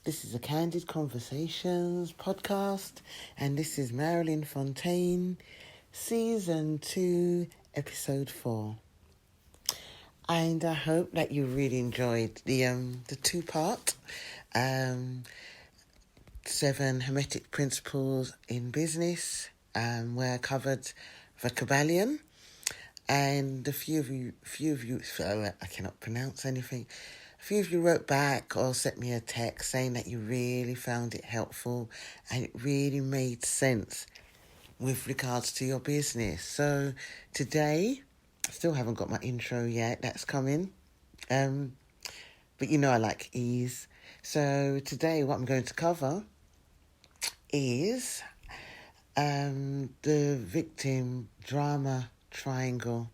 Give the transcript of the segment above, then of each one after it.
This is a Candid Conversations podcast, and this is Marilyn Fontaine, Season 2, Episode 4. And I hope that you really enjoyed the two-part 7 Hermetic Principles in Business, where I covered vocabularian, and a few of you, I cannot pronounce anything. A few of you wrote back or sent me a text saying that you really found it helpful and it really made sense with regards to your business. So today, I still haven't got my intro yet. That's coming. But you know I like ease. So today what I'm going to cover is the victim drama triangle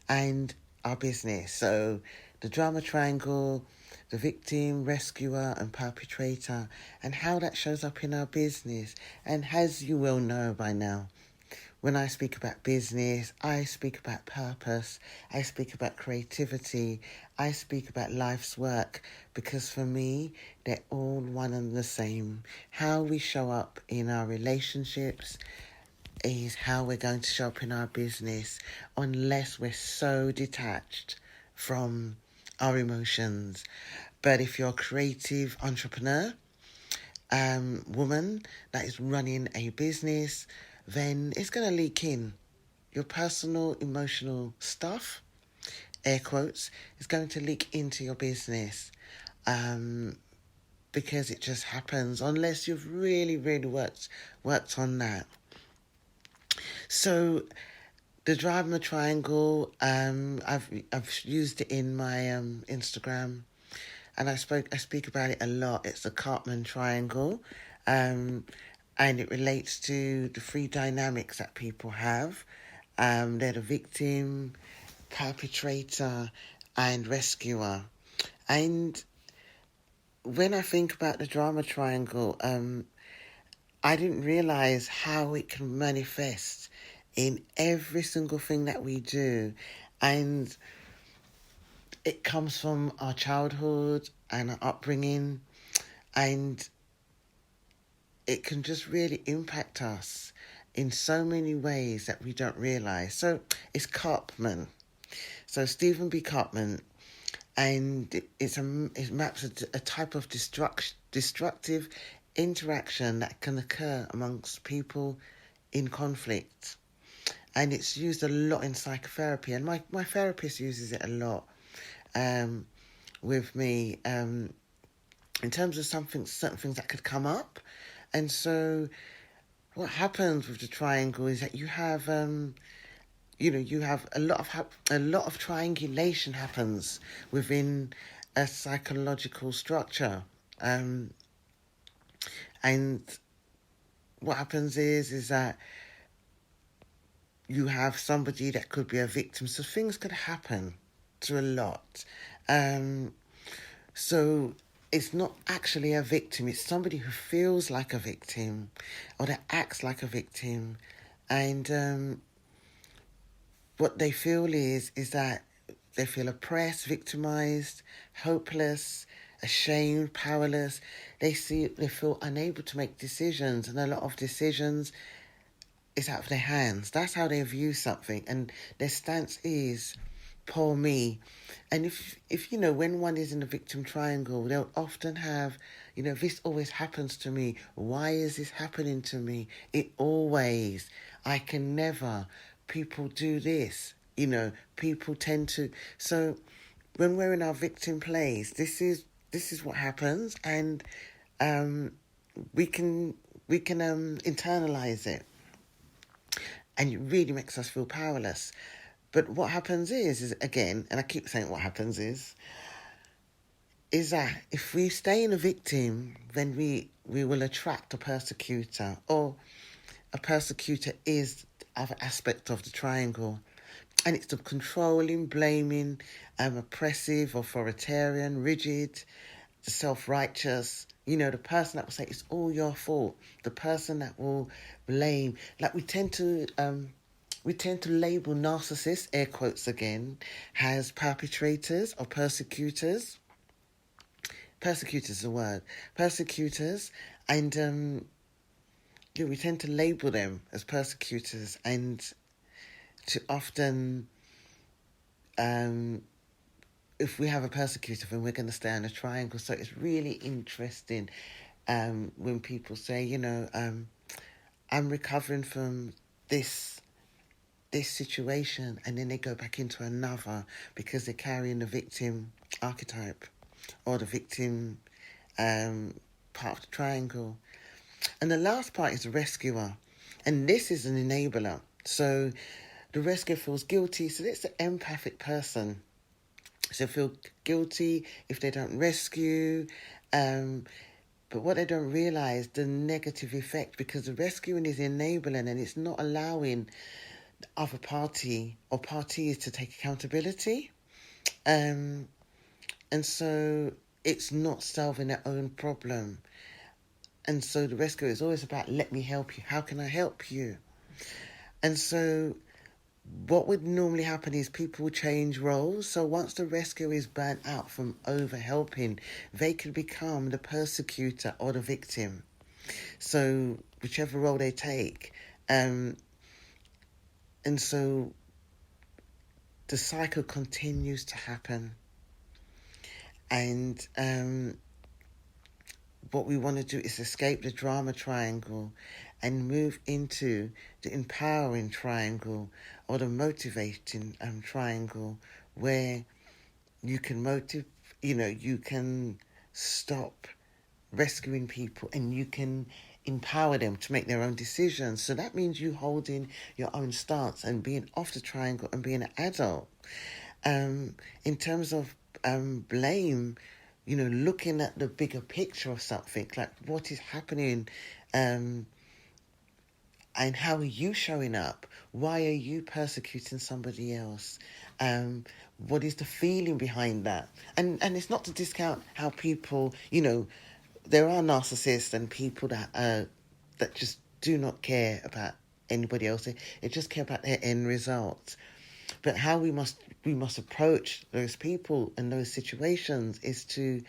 and our business. So the drama triangle, the victim, rescuer and perpetrator, and how that shows up in our business. And as you will know by now, when I speak about business, I speak about purpose, I speak about creativity, I speak about life's work, because for me, they're all one and the same. How we show up in our relationships is how we're going to show up in our business, unless we're so detached from our emotions. But if you're a creative entrepreneur, woman that is running a business, then it's going to leak in. Your personal emotional stuff, air quotes, is going to leak into your business, because it just happens unless you've really worked on that. So the drama triangle, I've used it in my Instagram, and I speak about it a lot. It's the Cartman triangle, and it relates to the 3 dynamics that people have. They're the victim, perpetrator, and rescuer. And when I think about the drama triangle, I didn't realize how it can manifest in every single thing that we do. And it comes from our childhood and our upbringing, and it can just really impact us in so many ways that we don't realize. So it's Cartman. So Stephen B. Cartman, and it maps a type of destructive interaction that can occur amongst people in conflict. And it's used a lot in psychotherapy, and my therapist uses it a lot with me, in terms of certain things that could come up. And so what happens with the triangle is that you have you have a lot of triangulation happens within a psychological structure, and what happens is that you have somebody that could be a victim. So things could happen to a lot. So it's not actually a victim. It's somebody who feels like a victim or that acts like a victim. And what they feel is that they feel oppressed, victimized, hopeless, ashamed, powerless. They feel unable to make decisions, and a lot of decisions is out of their hands. That's how they view something, and their stance is, poor me. And if when one is in the victim triangle, they'll often have, this always happens to me. Why is this happening to me? It always. I can never. People do this. People tend to. So when we're in our victim place, this is what happens, and we can internalize it. And it really makes us feel powerless. But what happens is again, and I keep saying what happens is that if we stay in a victim, then we will attract a persecutor, or a persecutor is the other aspect of the triangle. And it's the controlling, blaming, oppressive, authoritarian, rigid, the self-righteous, the person that will say it's all your fault, the person that will blame. Like we tend to label narcissists, air quotes again, as perpetrators or persecutors. persecutors is the word. Persecutors, and we tend to label them as persecutors, and to often, if we have a persecutor, then we're going to stay in a triangle. So it's really interesting when people say, I'm recovering from this situation, and then they go back into another because they're carrying the victim archetype or the victim part of the triangle. And the last part is the rescuer, and this is an enabler. So the rescuer feels guilty, so it's the empathic person. So feel guilty if they don't rescue, but what they don't realise, the negative effect, because the rescuing is enabling and it's not allowing the other party or parties to take accountability. And so it's not solving their own problem. And so the rescue is always about, let me help you. How can I help you? And so what would normally happen is people change roles. So once the rescuer is burnt out from over helping, they can become the persecutor or the victim. So whichever role they take. And so the cycle continues to happen. And what we want to do is escape the drama triangle and move into the empowering triangle or the motivating triangle, where you can you can stop rescuing people and you can empower them to make their own decisions. So that means you holding your own stance and being off the triangle and being an adult. In terms of blame, looking at the bigger picture of something, like what is happening, and how are you showing up? Why are you persecuting somebody else? What is the feeling behind that? And it's not to discount how people, there are narcissists and people that just do not care about anybody else. They just care about their end result. But how we must approach those people and those situations is to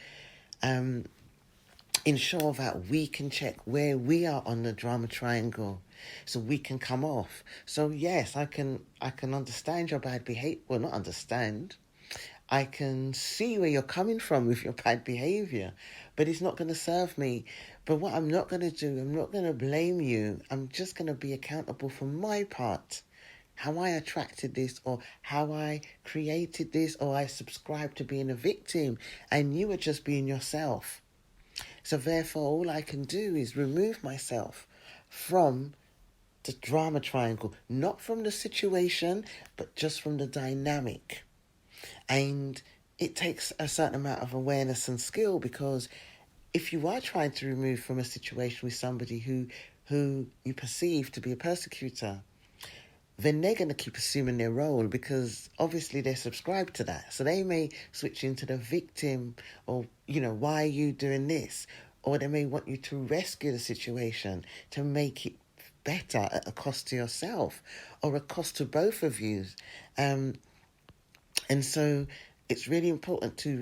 ensure that we can check where we are on the drama triangle, so we can come off. So yes, I can understand your bad behavior. Well, not understand. I can see where you're coming from with your bad behavior, but it's not going to serve me. But what I'm not going to do, I'm not going to blame you. I'm just going to be accountable for my part. How I attracted this, or how I created this, or I subscribed to being a victim, and you were just being yourself. So therefore, all I can do is remove myself from the drama triangle, not from the situation, but just from the dynamic. And it takes a certain amount of awareness and skill, because if you are trying to remove from a situation with somebody who you perceive to be a persecutor, then they're going to keep assuming their role, because obviously they're subscribed to that. So they may switch into the victim, or, why are you doing this? Or they may want you to rescue the situation to make it better at a cost to yourself or a cost to both of you. And so it's really important to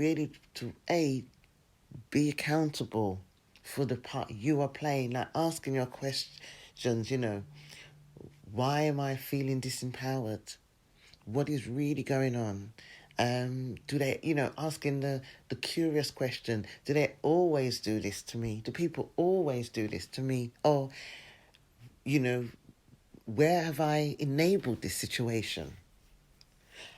be accountable for the part you are playing, like asking your questions, why am I feeling disempowered? What is really going on? Do they, asking the curious question, do they always do this to me? Do people always do this to me? Or, where have I enabled this situation?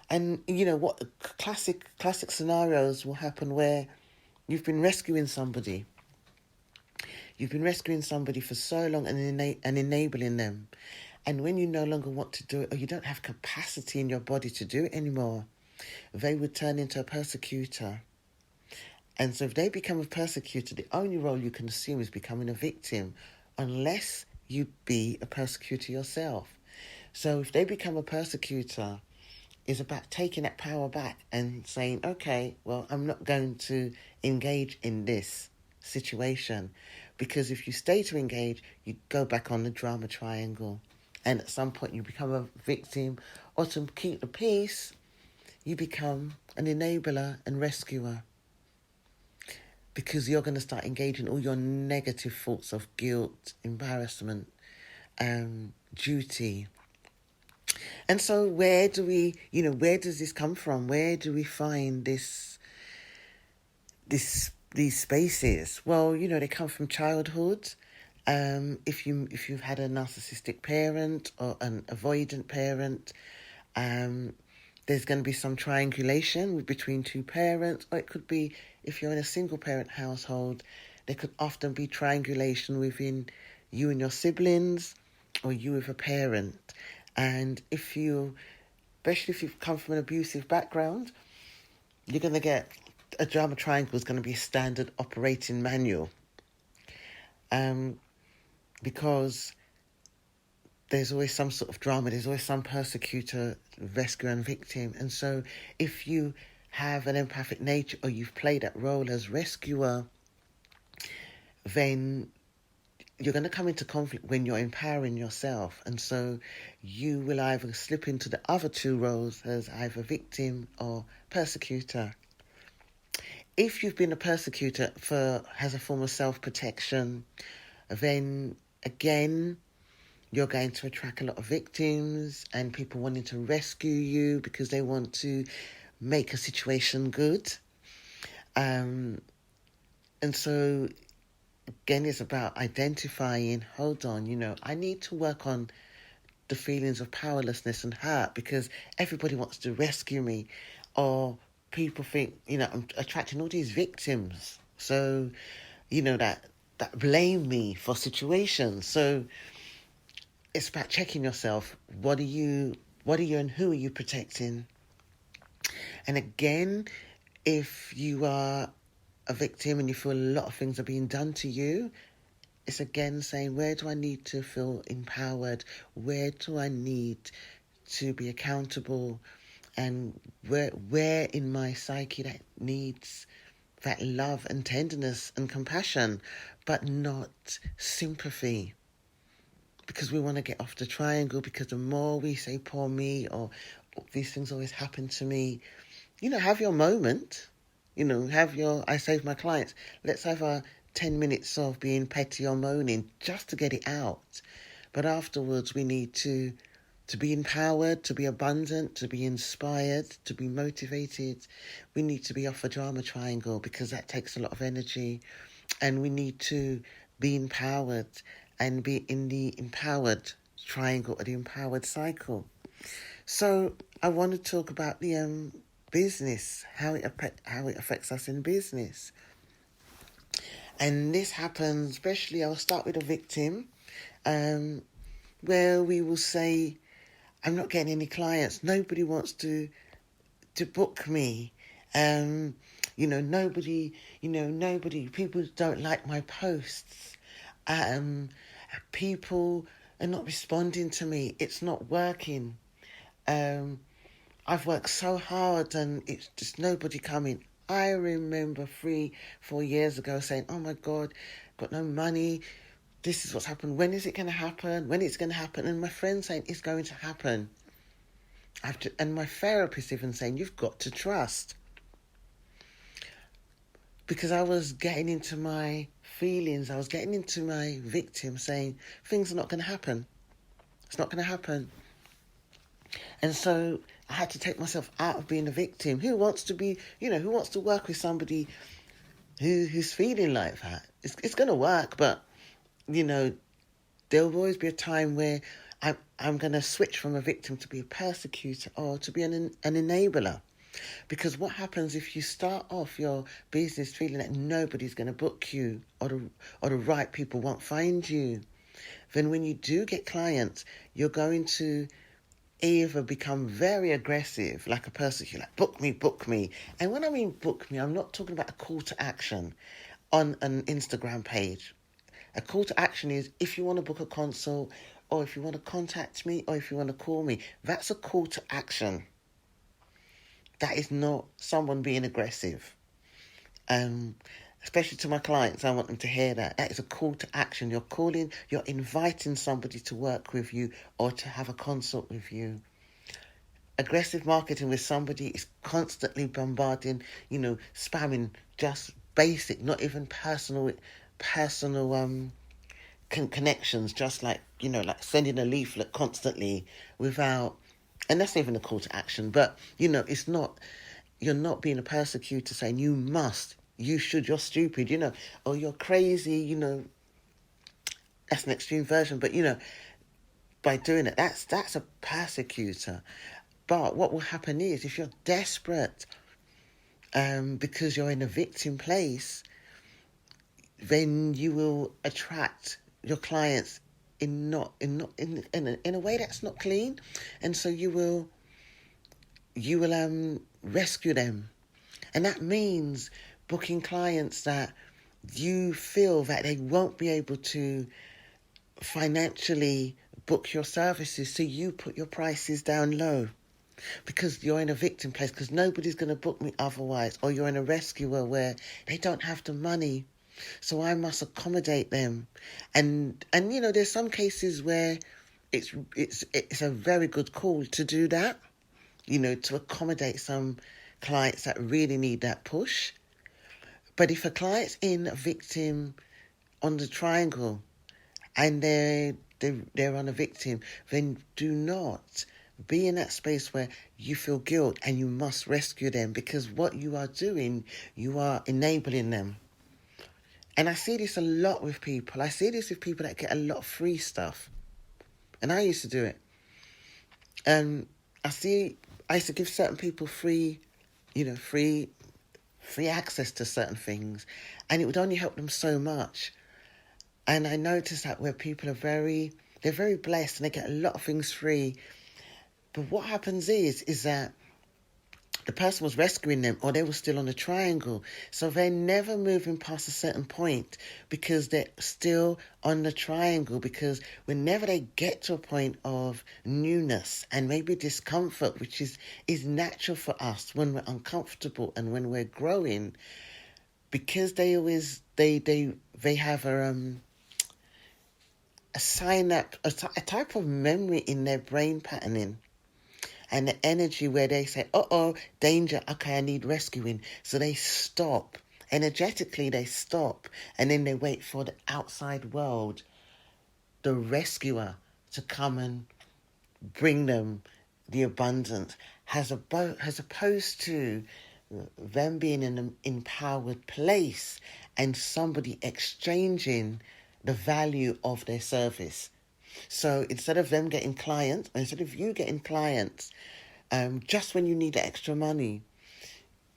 And, what classic scenarios will happen where you've been rescuing somebody. You've been rescuing somebody for so long and enabling them. And when you no longer want to do it, or you don't have capacity in your body to do it anymore, they would turn into a persecutor. And so if they become a persecutor, the only role you can assume is becoming a victim, unless you be a persecutor yourself. So if they become a persecutor, it's about taking that power back and saying, okay, well, I'm not going to engage in this situation. Because if you stay to engage, you go back on the drama triangle. And at some point you become a victim, or to keep the peace, you become an enabler and rescuer. because you're going to start engaging all your negative thoughts of guilt, embarrassment, duty. And so where do we, where does this come from? Where do we find these spaces? Well, they come from childhood. If you've had a narcissistic parent or an avoidant parent, there's going to be some triangulation between two parents, or it could be, if you're in a single parent household, there could often be triangulation within you and your siblings, or you with a parent. And especially if you've come from an abusive background, you're going to get a drama triangle is going to be a standard operating manual. Because there's always some sort of drama, there's always some persecutor, rescuer and victim. And so if you have an empathic nature, or you've played that role as rescuer, then you're going to come into conflict when you're empowering yourself. And so you will either slip into the other two roles as either victim or persecutor. If you've been a persecutor as a form of self-protection, then again, you're going to attract a lot of victims and people wanting to rescue you because they want to make a situation good. And so, again, it's about identifying, hold on, I need to work on the feelings of powerlessness and hurt because everybody wants to rescue me. Or people think, I'm attracting all these victims. So, that blame me for situations. So it's about checking yourself. What are you and who are you protecting? And again, if you are a victim and you feel a lot of things are being done to you, it's again saying, where do I need to feel empowered? Where do I need to be accountable? And where in my psyche that needs that love and tenderness and compassion, but not sympathy? Because we want to get off the triangle, because the more we say, poor me, or these things always happen to me, have your moment, I say to my clients, let's have our 10 minutes of being petty or moaning just to get it out. But afterwards, we need to be empowered, to be abundant, to be inspired, to be motivated. We need to be off a drama triangle because that takes a lot of energy. And we need to be empowered and be in the empowered triangle or the empowered cycle. So I want to talk about the business, how it affects us in business. And this happens, especially, I'll start with a victim, where we will say, I'm not getting any clients. Nobody wants to book me. Nobody, people don't like my posts. People are not responding to me. It's not working. I've worked so hard and it's just nobody coming. I remember 3-4 years ago saying, oh my God, got no money. This is what's happened. When is it going to happen? When it's going to happen? And my friend saying, it's going to happen. And my therapist even saying, you've got to trust. Because I was getting into my feelings. I was getting into my victim saying, things are not going to happen. It's not going to happen. And so I had to take myself out of being a victim. Who wants to be, who wants to work with somebody who's feeling like that? It's going to work, but, there'll always be a time where I'm going to switch from a victim to be a persecutor or to be an enabler. Because what happens if you start off your business feeling that nobody's going to book you or the right people won't find you, then when you do get clients, you're going to either become very aggressive, like a persecutor, like book me. And when I mean book me, I'm not talking about a call to action on an Instagram page. A call to action is if you want to book a consult, or if you want to contact me, or if you want to call me. That's a call to action. That is not someone being aggressive. Especially to my clients, I want them to hear that. That is a call to action. You're inviting somebody to work with you or to have a consult with you. Aggressive marketing with somebody is constantly bombarding, spamming, just basic, not even personal connections, just like, like sending a leaflet constantly without, and that's not even a call to action, but, it's not, you're not being a persecutor saying you must, you should, you're stupid, or you're crazy, that's an extreme version, but, by doing it, that's a persecutor. But what will happen is, if you're desperate, because you're in a victim place, then you will attract your clients in a way that's not clean, and so you will rescue them, and that means booking clients that you feel that they won't be able to financially book your services, so you put your prices down low because you're in a victim place, because nobody's going to book me otherwise, or you're in a rescuer where they don't have the money, so I must accommodate them. And there's some cases where it's a very good call to do that, to accommodate some clients that really need that push. But if a client's in a victim on the triangle and they're on a victim, then do not be in that space where you feel guilt and you must rescue them, because what you are doing, you are enabling them. And I see this a lot with people. I see this with people that get a lot of free stuff. And I used to do it. I used to give certain people free access to certain things, and it would only help them so much. And I noticed that where people they're very blessed and they get a lot of things free. But what happens is that the person was rescuing them, or they were still on the triangle. So they're never moving past a certain point because they're still on the triangle. Because whenever they get to a point of newness and maybe discomfort, which is natural for us when we're uncomfortable and when we're growing, because they have a type of memory in their brain patterning and the energy where they say, danger, okay, I need rescuing. So they stop. Energetically, they stop. And then they wait for the outside world, the rescuer, to come and bring them the abundance, as opposed to them being in an empowered place and somebody exchanging the value of their service. So instead of them getting clients, instead of you getting clients, just when you need the extra money,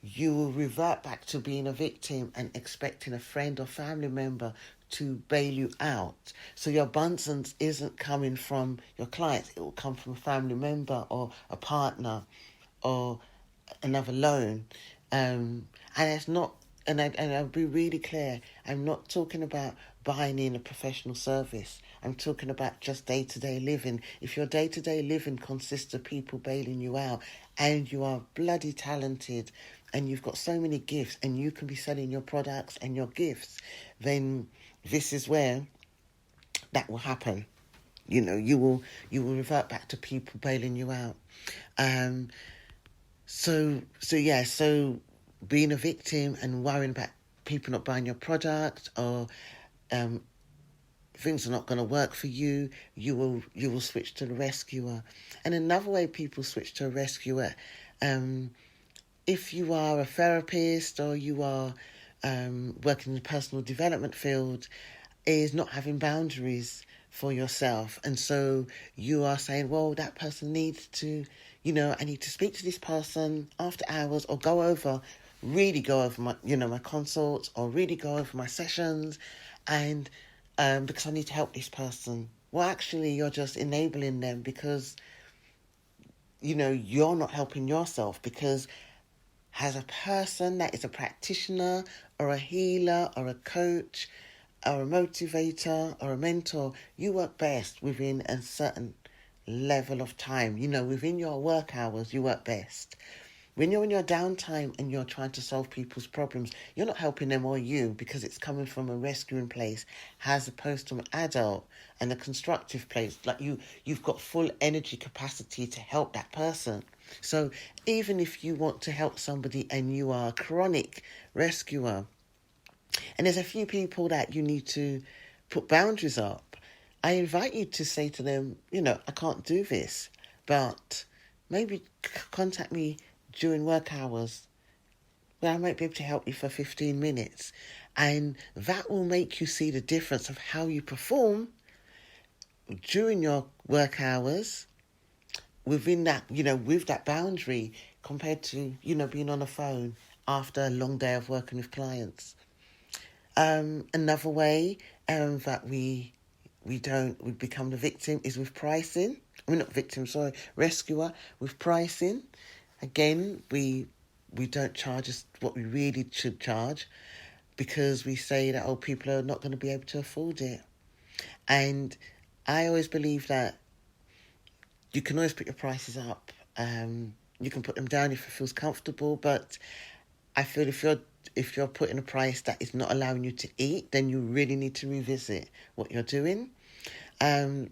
you will revert back to being a victim and expecting a friend or family member to bail you out. So your abundance isn't coming from your clients. It will come from a family member or a partner or another loan. And it's not, and I'll be really clear, I'm not talking about buying in a professional service. I'm talking about just day-to-day living. If your day-to-day living consists of people bailing you out, and you are bloody talented and you've got so many gifts and you can be selling your products and your gifts, then this is where that will happen. You will revert back to people bailing you out. So being a victim and worrying about people not buying your product, or things are not going to work for you, you will switch to the rescuer. And another way people switch to a rescuer, if you are a therapist or you are working in the personal development field, is not having boundaries for yourself. And so you are saying, well, that person needs to, I need to speak to this person after hours, or really go over my, my consults, or really go over my sessions, and because I need to help this person. Well, actually, you're just enabling them, because, you're not helping yourself. Because as a person that is a practitioner or a healer or a coach or a motivator or a mentor, you work best within a certain level of time. Within your work hours, you work best. When you're in your downtime and you're trying to solve people's problems, you're not helping them or you, because it's coming from a rescuing place as opposed to an adult and a constructive place. Like you've got full energy capacity to help that person. So even if you want to help somebody and you are a chronic rescuer, And there's a few people that you need to put boundaries up. I invite you to say to them, I can't do this, but maybe contact me during work hours where I might be able to help you for 15 minutes. And that will make you see the difference of how you perform during your work hours within that, with that boundary compared to, being on the phone after a long day of working with clients. Another way that we become the victim is with pricing. I mean, not victim, sorry, rescuer with pricing. Again, we don't charge us what we really should charge because we say that, people are not going to be able to afford it. And I always believe that you can always put your prices up. You can put them down if it feels comfortable, but I feel if you're putting a price that is not allowing you to eat, then you really need to revisit what you're doing. And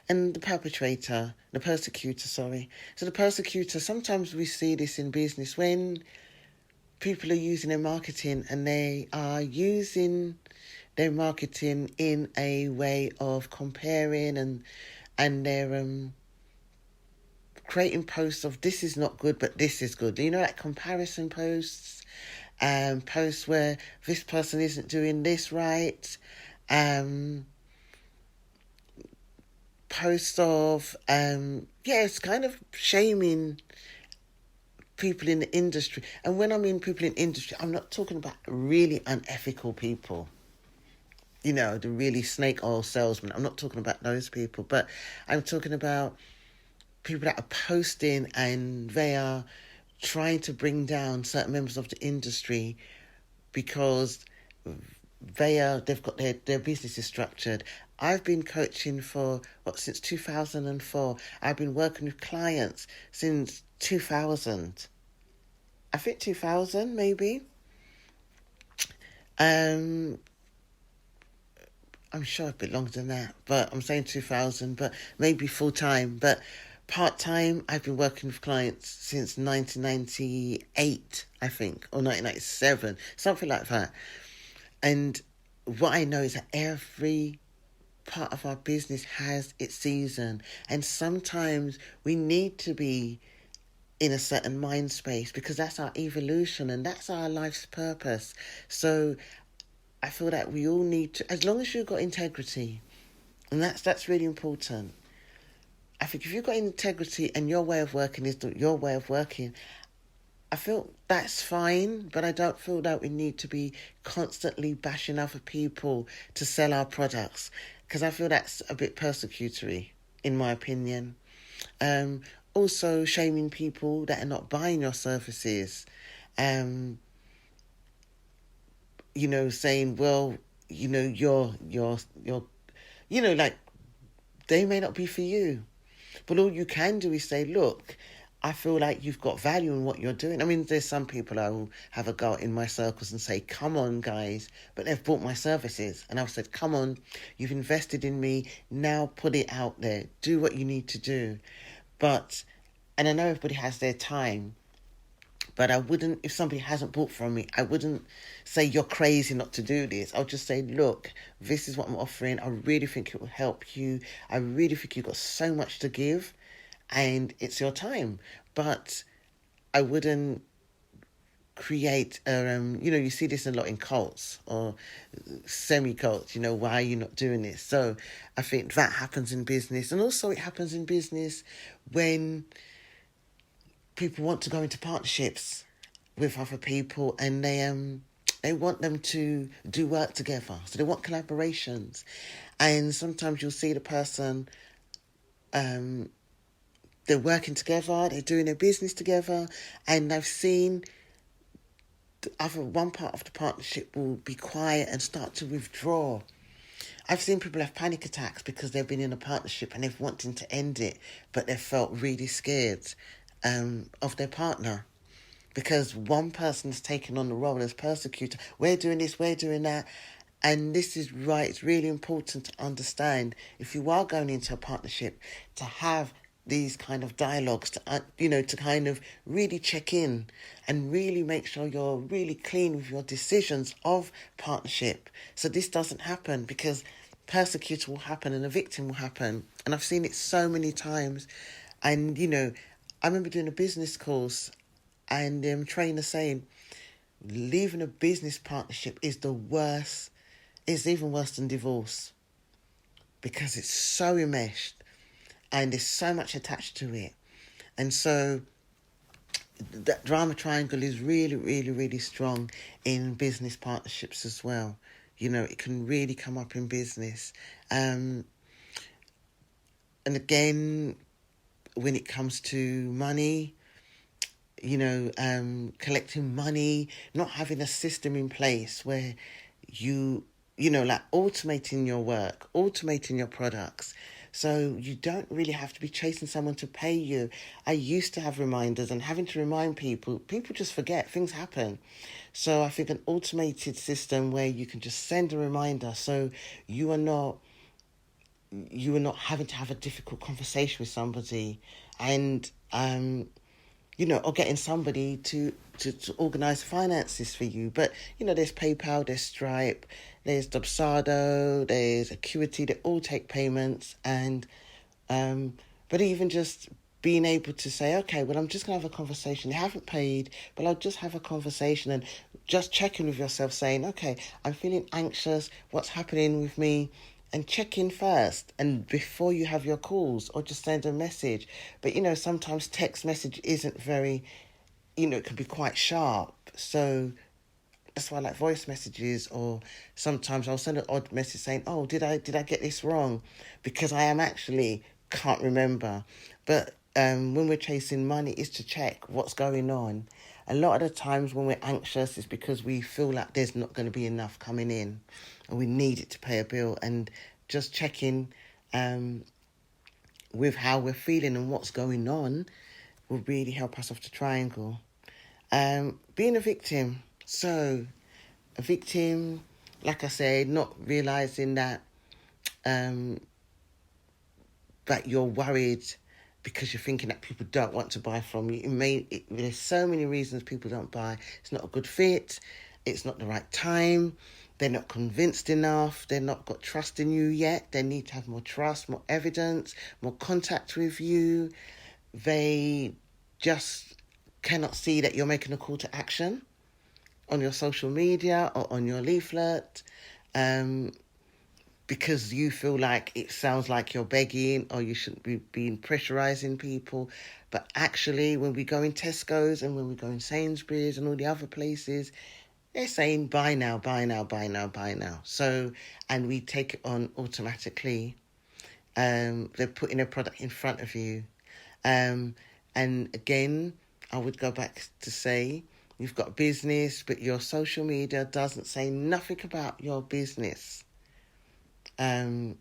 the persecutor. So the persecutor, sometimes we see this in business when people are using their marketing and they are using their marketing in a way of comparing and they're creating posts of this is not good, but this is good. Like comparison posts, posts where this person isn't doing this right, posts of, it's kind of shaming people in the industry. And when I mean people in industry, I'm not talking about really unethical people. The really snake oil salesman. I'm not talking about those people, but I'm talking about people that are posting and they are trying to bring down certain members of the industry because they've got their businesses structured. I've been coaching since 2004. I've been working with clients since 2000. I think 2000 maybe. I'm sure a bit longer than that, but I'm saying 2000, but maybe full time. But part-time, I've been working with clients since 1998, I think, or 1997, something like that. And what I know is that every part of our business has its season. And sometimes we need to be in a certain mind space because that's our evolution and that's our life's purpose. So I feel that we all need to, as long as you've got integrity, and that's really important. I think if you've got integrity and your way of working is your way of working, I feel that's fine, but I don't feel that we need to be constantly bashing other people to sell our products because I feel that's a bit persecutory, in my opinion. Also, shaming people that are not buying your services. Saying, well, you're, like, they may not be for you. But all you can do is say, look, I feel like you've got value in what you're doing. I mean, there's some people I will have a go in my circles and say, come on, guys. But they've bought my services. And I've said, come on, you've invested in me. Now put it out there. Do what you need to do. And I know everybody has their time. But I wouldn't, if somebody hasn't bought from me, I wouldn't say you're crazy not to do this. I'll just say, look, this is what I'm offering. I really think it will help you. I really think you've got so much to give and it's your time. But I wouldn't create, you see this a lot in cults or semi-cults, why are you not doing this? So I think that happens in business. And also it happens in business when people want to go into partnerships with other people and they want them to do work together. So they want collaborations. And sometimes you'll see the person, they're working together, they're doing their business together, and I've seen one part of the partnership will be quiet and start to withdraw. I've seen people have panic attacks because they've been in a partnership and they've wanting to end it, but they've felt really scared of their partner because one person's taken on the role as persecutor. We're doing this, we're doing that. And this is right. It's really important to understand if you are going into a partnership to have these kind of dialogues to, to kind of really check in and really make sure you're really clean with your decisions of partnership. So this doesn't happen, because persecutor will happen and a victim will happen. And I've seen it so many times. And, I remember doing a business course and trainer saying, leaving a business partnership is the worst. It's even worse than divorce, because it's so enmeshed and there's so much attached to it. And so that drama triangle is really, really, really strong in business partnerships as well. It can really come up in business. And again, when it comes to money, collecting money, not having a system in place where like automating your work, automating your products. So you don't really have to be chasing someone to pay you. I used to have reminders, and having to remind people just forget, things happen. So I think an automated system where you can just send a reminder, so you are not having to have a difficult conversation with somebody, and or getting somebody to organise finances for you. But, there's PayPal, there's Stripe, there's Dubsado, there's Acuity, they all take payments. And, but even just being able to say, okay, well, I'm just going to have a conversation. They haven't paid, but I'll just have a conversation and just checking with yourself, saying, okay, I'm feeling anxious. What's happening with me? And check in first, and before you have your calls, or just send a message. But, sometimes text message isn't very, it can be quite sharp. So that's why I like voice messages, or sometimes I'll send an odd message saying, oh, did I get this wrong? Because I am actually can't remember. But when we're chasing money, is to check what's going on. A lot of the times when we're anxious, it's because we feel like there's not going to be enough coming in, and we need it to pay a bill. And just checking with how we're feeling and what's going on will really help us off the triangle. Being a victim. So a victim, like I said, not realising that that you're worried because you're thinking that people don't want to buy from you. There's so many reasons people don't buy. It's not a good fit. It's not the right time. They're not convinced enough. They're not got trust in you yet. They need to have more trust, more evidence, more contact with you. They just cannot see that you're making a call to action on your social media or on your leaflet, because you feel like it sounds like you're begging, or you shouldn't be being pressurising people. But actually, when we go in Tesco's and when we go in Sainsbury's and all the other places, they're saying buy now, buy now, buy now, buy now. So, and we take it on automatically. They're putting a product in front of you. And again, I would go back to say, you've got business, but your social media doesn't say nothing about your business. So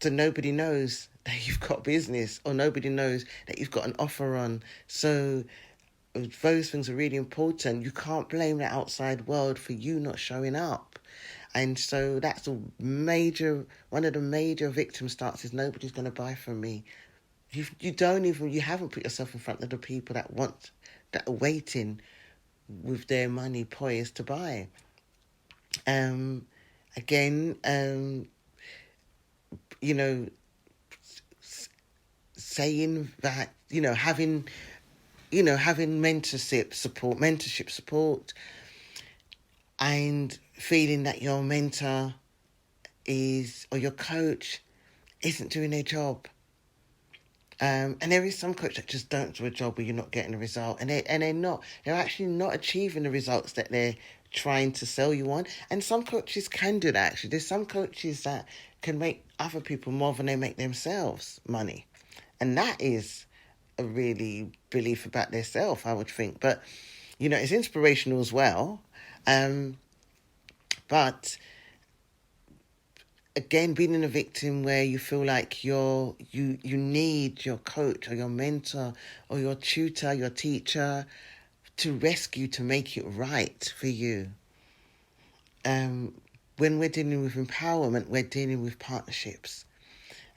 nobody knows that you've got business, or nobody knows that you've got an offer on. So those things are really important. You can't blame the outside world for you not showing up. And so that's one of the major victim starts is nobody's going to buy from me. You haven't put yourself in front of the people that are waiting with their money poised to buy. Saying that, having mentorship support, and feeling that your mentor or your coach isn't doing their job. And there is some coach that just don't do a job where you're not getting a result, and they're actually not achieving the results that they're trying to sell you on. And some coaches can do that, actually. There's some coaches that can make other people more than they make themselves money. And that is a really belief about themselves, I would think. But, it's inspirational as well. But again, being in a victim where you feel like you need your coach or your mentor or your tutor, your teacher to rescue, to make it right for you. When we're dealing with empowerment, we're dealing with partnerships.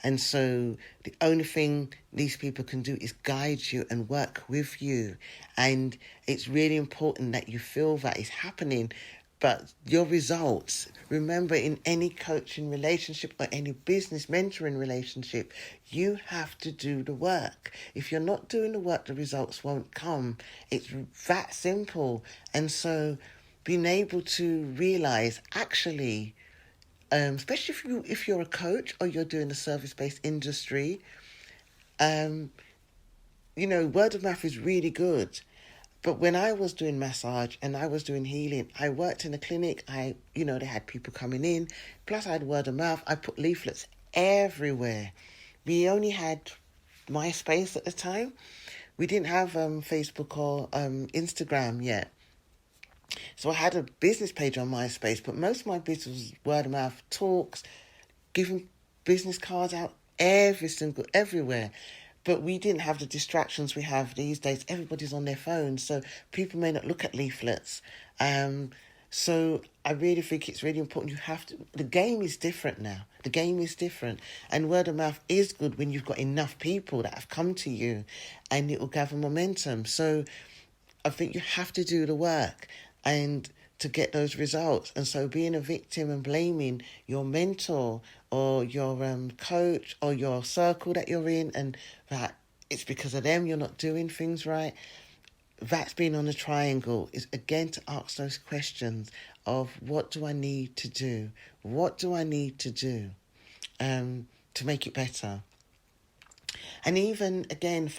And so the only thing these people can do is guide you and work with you. And it's really important that you feel that is happening. But your results, remember, in any coaching relationship or any business mentoring relationship, you have to do the work. If you're not doing the work, the results won't come. It's that simple. And so being able to realize, actually, especially if you're a coach or you're doing a service-based industry, word of mouth is really good. But when I was doing massage and I was doing healing, I worked in a clinic. They had people coming in. Plus, I had word of mouth. I put leaflets everywhere. We only had MySpace at the time. We didn't have Facebook or Instagram yet. So I had a business page on MySpace, but most of my business was word of mouth, talks, giving business cards out everywhere. But we didn't have the distractions we have these days. Everybody's on their phones, so people may not look at leaflets. So I really think it's really important. The game is different now. The game is different. And word of mouth is good when you've got enough people that have come to you, and it will gather momentum. So I think you have to do the work and to get those results. And so being a victim and blaming your mentor or your coach or your circle that you're in, and that it's because of them you're not doing things right, that's being on a triangle. Is again to ask those questions of, what do I need to do? What do I need to do to make it better? And even, again,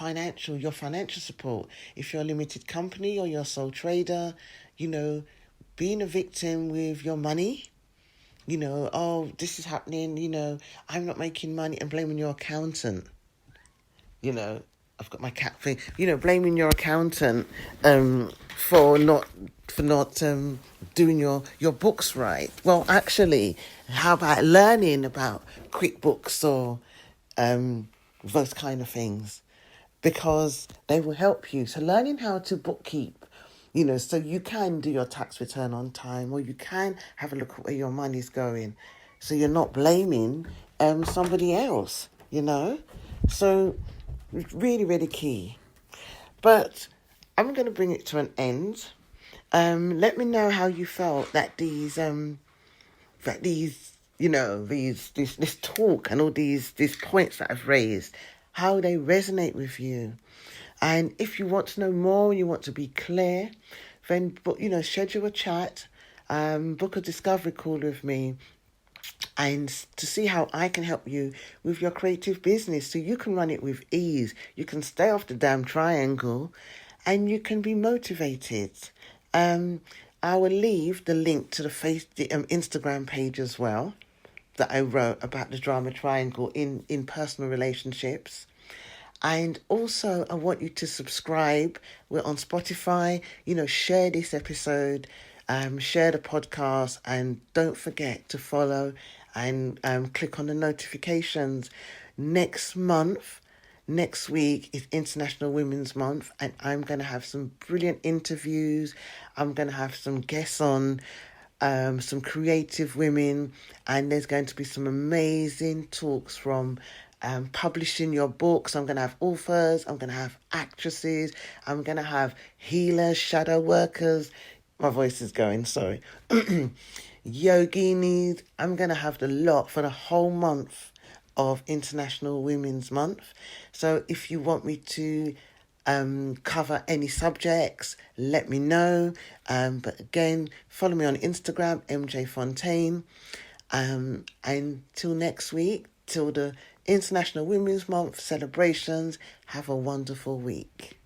your financial support. If you're a limited company or you're a sole trader, being a victim with your money, this is happening, I'm not making money, and blaming your accountant. I've got my cat thing, blaming your accountant for not doing your books right. Well, actually, how about learning about QuickBooks or those kind of things, because they will help you. So learning how to bookkeep, so you can do your tax return on time, or you can have a look at where your money's going, so you're not blaming somebody else, So it's really, really key. But I'm going to bring it to an end. Let me know how you felt that this talk and all these points that I've raised, how they resonate with you. And if you want to know more, you want to be clear, then schedule a chat, book a discovery call with me, and to see how I can help you with your creative business so you can run it with ease. You can stay off the damn triangle, and you can be motivated. I will leave the link to the Instagram page as well that I wrote about the drama triangle in personal relationships. And also, I want you to subscribe. We're on Spotify. Share this episode, share the podcast, and don't forget to follow and click on the notifications. Next week is International Women's Month, and I'm going to have some brilliant interviews. I'm going to have some guests on, some creative women, and there's going to be some amazing talks from publishing your books. I'm going to have authors, I'm going to have actresses, I'm going to have healers, shadow workers. My voice is going, sorry. Yoginis. I'm going to have the lot for the whole month of International Women's Month. So if you want me to cover any subjects, let me know. But again, follow me on Instagram, MJ Fontaine. And till next week, till the International Women's Month celebrations, have a wonderful week.